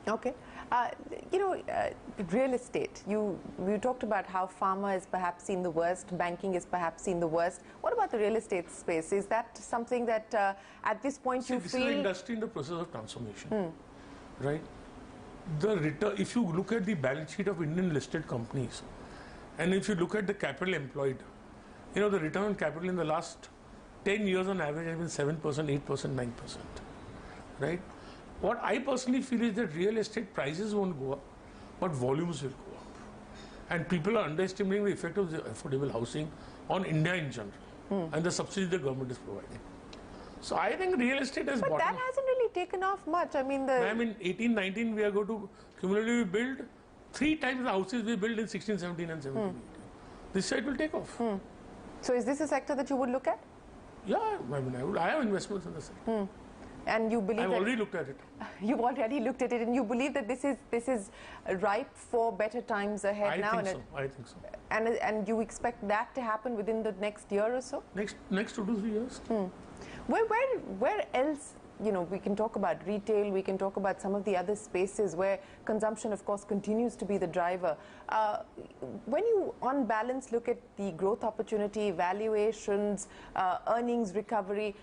Okay. Real estate, you talked about how pharma is perhaps seen the worst, banking is perhaps seen the worst. What about the real estate space? Is that something that at this point you this feel... is an industry in the process of transformation, right? The return, if you look at the balance sheet of Indian listed companies, and if you look at the capital employed, the return on capital in the last 10 years on average has been 7%, 8%, 9%, right? What I personally feel is that real estate prices won't go up, but volumes will go up. And people are underestimating the effect of the affordable housing on India in general, and the subsidies the government is providing. So I think real estate has But that hasn't really taken off much. I mean, in 18, 19, we are going to cumulatively build 3 times the houses we built in 16, 17 and 17, 18. This side will take off. So is this a sector that you would look at? Yeah, I have investments in the sector. And you believe I've already looked at it. You've already looked at it, and you believe that this is ripe for better times ahead now. I think so. And you expect that to happen within the next year or so? Next 2 to 3 years. Where else? We can talk about retail. We can talk about some of the other spaces where consumption, of course, continues to be the driver. When you, on balance, look at the growth opportunity, valuations, earnings recovery,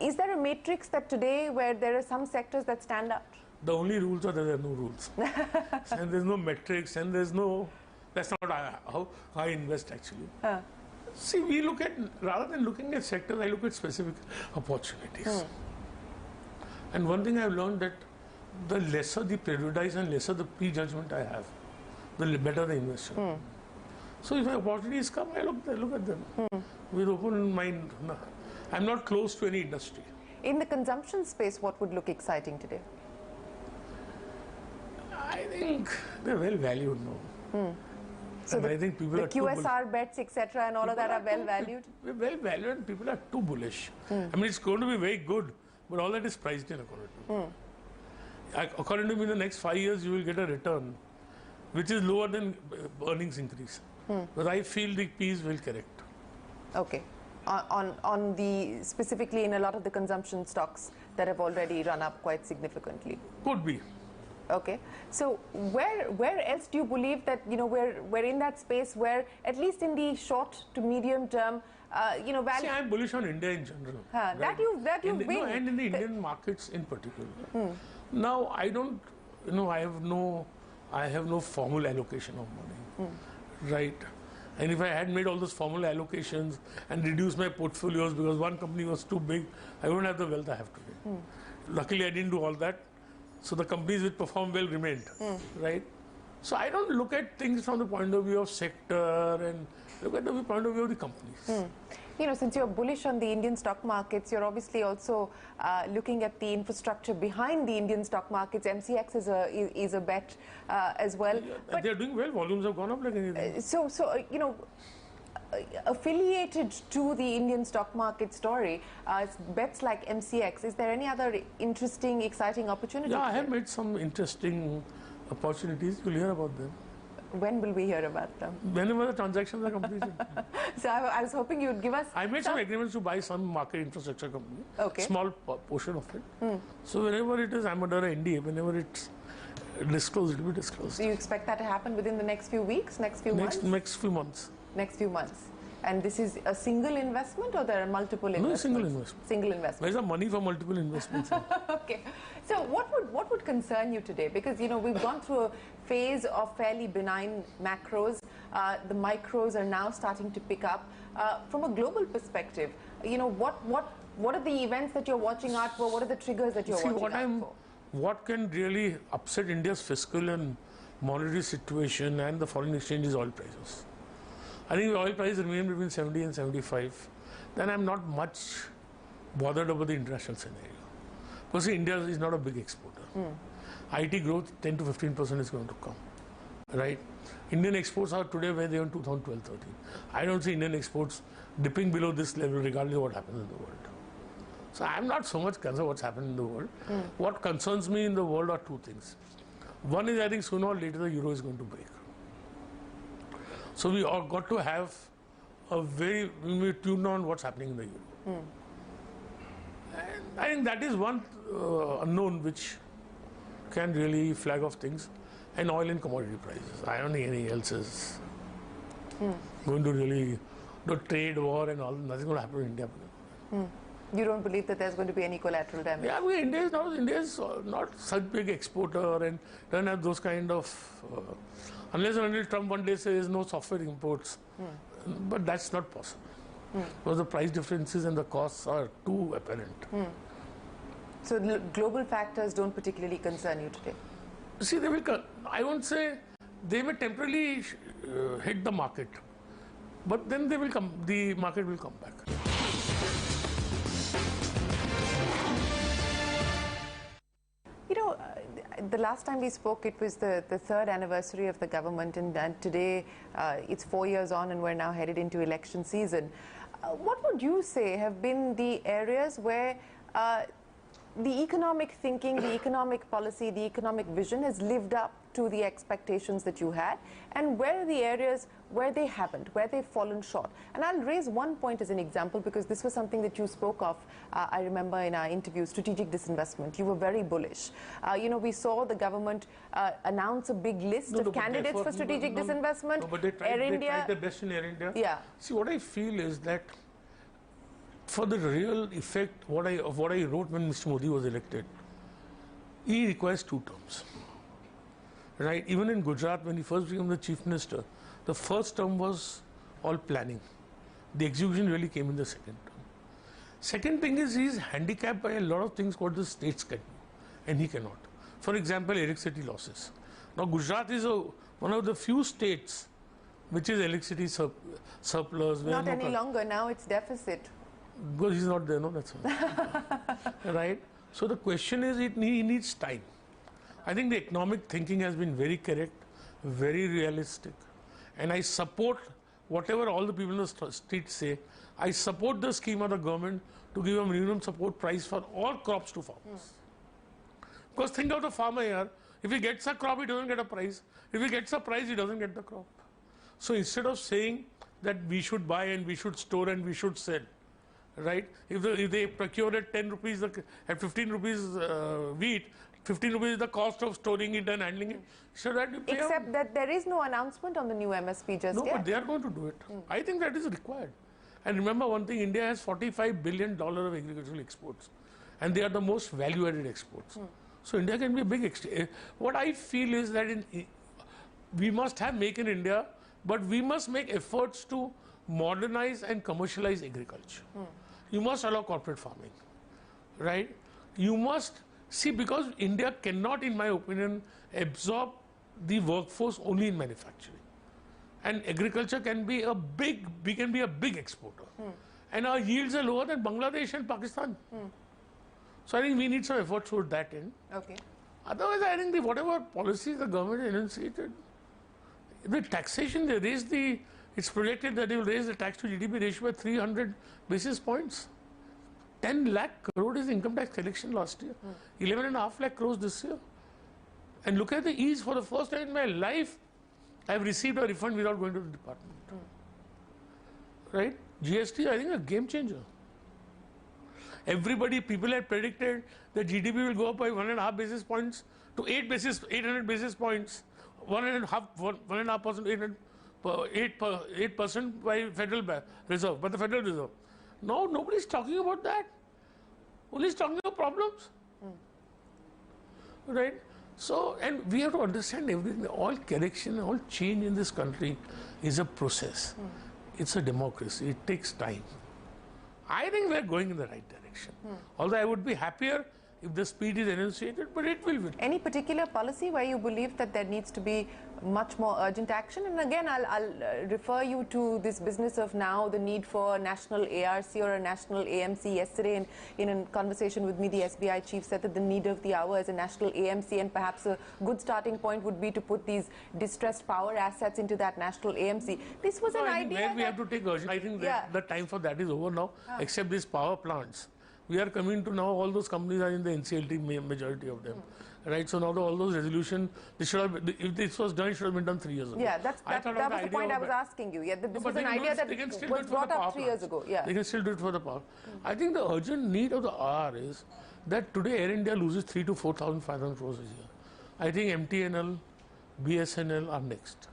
is there a matrix that today where there are some sectors that stand out? The only rules are that there are no rules. And there's no metrics, and there's no... That's not how I invest, actually. See, we look at, rather than looking at sectors, I look at specific opportunities. And one thing I've learned that the lesser the prejudice and lesser the prejudgment I have, the better the investment. So if opportunities come, I look at them with open mind. I'm not close to any industry. In the consumption space, what would look exciting today? I think they're well valued now. So I think people the QSR bets, etc., and all of that are well valued? Well valued, and people are too bullish. I mean, it's going to be very good, but all that is priced in according to me. According to me, in the next 5 years, you will get a return which is lower than earnings increase. But I feel the P's will correct. Okay. On the specifically in a lot of the consumption stocks that have already run up quite significantly. Could be. Okay. So where else do you believe that we're in that space where at least in the short to medium term value? See, I'm bullish on India in general. Right? That you've been. And in the Indian markets in particular. Now I don't I have no formal allocation of money. Right. And if I had made all those formal allocations and reduced my portfolios because one company was too big, I wouldn't have the wealth I have today. Luckily, I didn't do all that. So the companies which perform well remained, right? So I don't look at things from the point of view of sector and look at the point of view of the companies. Since you're bullish on the Indian stock markets, you're obviously also looking at the infrastructure behind the Indian stock markets. MCX is a bet as well. Yeah, but they're doing well. Volumes have gone up like anything. Affiliated to the Indian stock market story, bets like MCX, is there any other interesting, exciting opportunities? Yeah, I have made some interesting opportunities. You'll hear about them. When will we hear about them? Whenever the transactions are completed. So I was hoping you would give us... I made some agreements to buy some market infrastructure company. Okay. Small portion of it. So whenever it is, I'm under an NDA. Whenever it's disclosed, it will be disclosed. Do you expect that to happen within the next few weeks, next few months? Next few months. Next few months. And this is a single investment or there are multiple investments? No, single investment. Single investment. There's a money for multiple investments. Okay. So what would concern you today? Because, we've gone through a phase of fairly benign macros. The micros are now starting to pick up. From a global perspective, what are the events that you're watching out for? What are the triggers that you're watching out for? What can really upset India's fiscal and monetary situation and the foreign exchange is oil prices. I think the oil price remain between 70 and 75. Then I'm not much bothered about the international scenario. Because India is not a big exporter. IT growth 10 to 15% is going to come. Right? Indian exports are today where they are in 2012-13. I don't see Indian exports dipping below this level regardless of what happens in the world. So I'm not so much concerned what's happening in the world. What concerns me in the world are two things. One is I think sooner or later the euro is going to break. So we all got to have a very tuned on what's happening in the euro. And I think that is one unknown which can really flag off things, and oil and commodity prices. I don't think anything else is going to really, the trade war and all, nothing's going to happen in India. You don't believe that there's going to be any collateral damage? Yeah, I mean, India is not such big exporter and doesn't have those kind of, unless and until Trump one day says no software imports, but that's not possible. Because the price differences and the costs are too apparent. So global factors don't particularly concern you today? See, they will, I won't say, they may temporarily hit the market, but then they will come, the market will come back. You know, the last time we spoke, it was the third anniversary of the government, and today it's 4 years on and we're now headed into election season. What would you say have been the areas where the economic thinking, the economic policy, the economic vision has lived up to the expectations that you had, and where are the areas where they haven't, where they've fallen short? And I'll raise one point as an example, because this was something that you spoke of, I remember in our interview, strategic disinvestment. You were very bullish. You know, we saw the government announce a big list of candidates for strategic disinvestment. No, but they tried their best in Air India. Yeah. See, what I feel is that for the real effect of what I wrote when Mr. Modi was elected, he requires 2 terms. Right? Even in Gujarat, when he first became the chief minister, the first term was all planning. The execution really came in the second term. Second thing is, he's handicapped by a lot of things what the states can do, and he cannot. For example, electricity losses. Now, Gujarat is one of the few states which is electricity surplus. Not any longer. Now it's deficit. Because he's not there, no, that's all. Right? So the question is, he needs time. I think the economic thinking has been very correct, very realistic. And I support whatever all the people in the street say. I support the scheme of the government to give a minimum support price for all crops to farmers. Because think of the farmer here. If he gets a crop, he doesn't get a price. If he gets a price, he doesn't get the crop. So instead of saying that we should buy and we should store and we should sell, right? If they procure at 10 rupees, at 15 rupees wheat, 15 rupees is the cost of storing it and handling it. So that you pay Except that there is no announcement on the new MSP just yet. No, but they are going to do it. I think that is required. And remember one thing, India has $45 billion of agricultural exports. And they are the most value-added exports. So India can be a big what I feel is that we must have Make in India, but we must make efforts to modernize and commercialize agriculture. You must allow corporate farming, right? You must see, because India cannot, in my opinion, absorb the workforce only in manufacturing. And agriculture can be we can be a big exporter. And our yields are lower than Bangladesh and Pakistan. So I think we need some efforts toward that end. Okay. Otherwise, I think whatever policies the government enunciated, the taxation, they raised it's projected that they will raise the tax to GDP ratio by 300 basis points. 10 lakh crore is income tax collection last year. 11.5 lakh crores this year. And look at the ease. For the first time in my life, I have received a refund without going to the department. Right? GST, I think, a game changer. People had predicted that GDP will go up by 1.5 basis points to 800 basis points. 1.5%, 8% by Federal Reserve, by the Federal Reserve. No, nobody's talking about that. Only talking about problems. Right? So, and we have to understand everything. All correction, all change in this country is a process. It's a democracy. It takes time. I think we're going in the right direction. Although I would be happier if the speed is enunciated, but it will be. Any particular policy where you believe that there needs to be much more urgent action? And again, I'll refer you to this business of now the need for a national ARC or a national AMC. Yesterday, in a conversation with me, the SBI chief said that the need of the hour is a national AMC, and perhaps a good starting point would be to put these distressed power assets into that national AMC. This was an idea where we have to take urgent. I think that the time for that is over now, except these power plants. We are coming to now, all those companies are in the NCLT, majority of them. Right? So now all those resolutions, if this was done, it should have been done 3 years ago. Yeah, that was the point I was asking you. Yeah, this was an idea that was brought up 3 years ago. Yeah. They can still do it for the power. I think the urgent need of the hour is that today Air India loses 3,000 to 4,500 crores a year. I think MTNL, BSNL are next.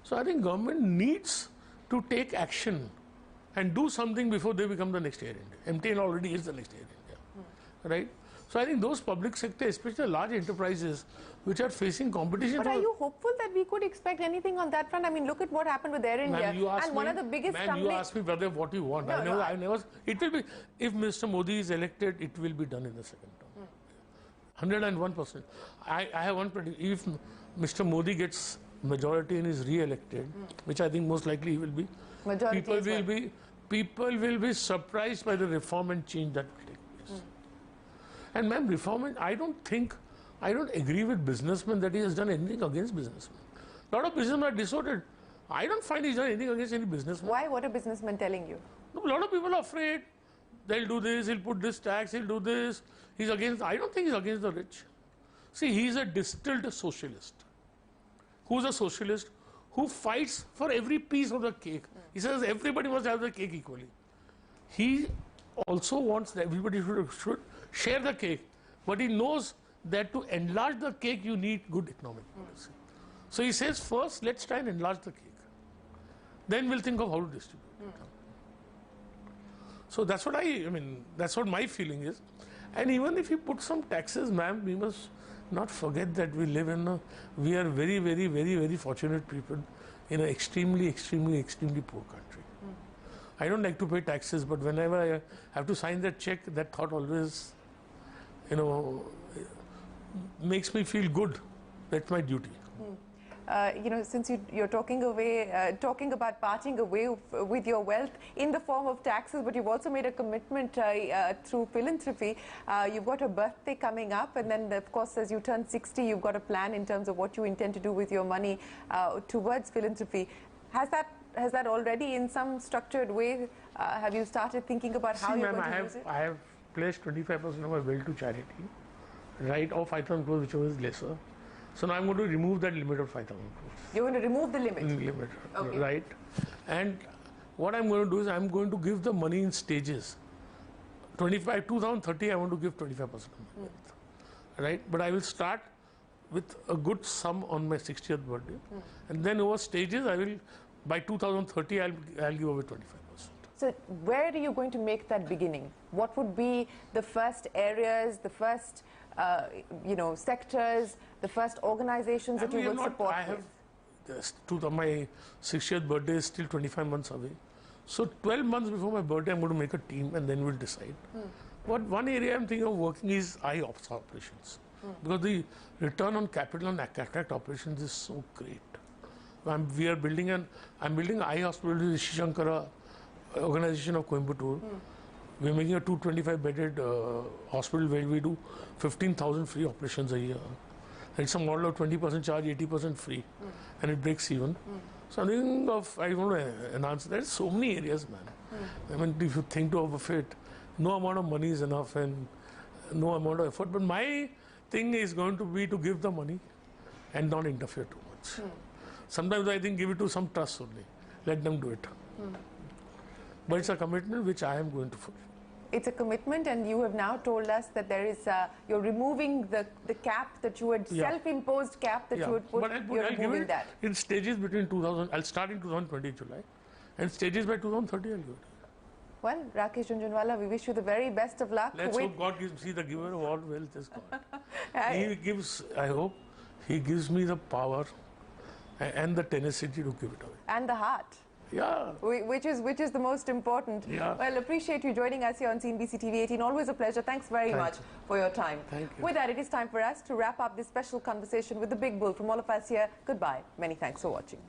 So I think government needs to take action and do something before they become the next Air India. MTNL already is the next Air India, right? So I think those public sector, especially large enterprises which are facing competition. But are you hopeful that we could expect anything on that front? I mean, look at what happened with Air India. And one of the biggest you asked me whether what you want. I never, it will be, if Mr. Modi is elected, it will be done in the second term. 101%. I have one prediction. If Mr. Modi gets majority and is re-elected, which I think most likely he will be, people will be surprised by the reform and change that will take place. And ma'am, reform, I don't agree with businessmen that he has done anything against businessmen. A lot of businessmen are disordered. I don't find he's done anything against any businessman. Why? What are businessmen telling you? No, a lot of people are afraid. They'll do this, he'll put this tax, he'll do this. He's against, I don't think he's against the rich. See, he's a distilled socialist. Who's a socialist? Who fights for every piece of the cake. He says everybody must have the cake equally. He also wants that everybody should share the cake. But he knows that to enlarge the cake, you need good economic policy. So he says, first, let's try and enlarge the cake. Then we'll think of how to distribute it. So that's what that's what my feeling is. And even if you put some taxes, ma'am, we must not forget that we live in we are very, very, very, very fortunate people in an extremely, extremely, extremely poor country. I don't like to pay taxes, but whenever I have to sign that check, that thought always, makes me feel good. That's my duty. Since you're talking about parting away with your wealth in the form of taxes, but you've also made a commitment through philanthropy. You've got a birthday coming up, and then, of course, as you turn 60, you've got a plan in terms of what you intend to do with your money towards philanthropy. Has that already, in some structured way, have you started thinking about how you're going to use it? I have pledged 25% of my wealth to charity, right, or 5,000 crores, whichever is lesser. So now I'm going to remove that limit of 5,000 crores. You're going to remove the limit? Okay. Right. And what I'm going to do is I'm going to give the money in stages. 2030, I want to give 25% of my wealth. Right. But I will start with a good sum on my 60th birthday. And then over stages, by 2030, I'll give away 25%. So where are you going to make that beginning? What would be the first areas, the first sectors, the first organizations that you will support with? My 60th birthday is still 25 months away. So 12 months before my birthday, I'm going to make a team and then we'll decide. But one area I'm thinking of working is eye operations. Because the return on capital on cataract operations is so great. I'm building an eye hospital with Rishi Shankara organization of Coimbatore. We're making a 225-bedded hospital where we do 15,000 free operations a year. It's a model of 20% charge, 80% free, and it breaks even. So I want to enhance that. There's so many areas, man. I mean, if you think of it, no amount of money is enough and no amount of effort. But my thing is going to be to give the money and not interfere too much. Sometimes I think give it to some trust only. Let them do it. But it's a commitment which I am going to fulfill. It's a commitment, and you have now told us that there is you're removing the cap that you had self-imposed cap that you would put. You're removing that in stages between 2000. I'll start in 2020 July, and stages by 2030 I'll do it. Well, Rakesh Jhunjhunwala, we wish you the very best of luck. Let's hope God gives me the giver of all wealth is God. He gives. I hope He gives me the power and the tenacity to give it away. And the heart. Yeah. Which is the most important. Yeah. Well, appreciate you joining us here on CNBC TV 18. Always a pleasure. Thanks very much for your time. Thank you. With that, it is time for us to wrap up this special conversation with the Big Bull. From all of us here, goodbye. Many thanks for watching.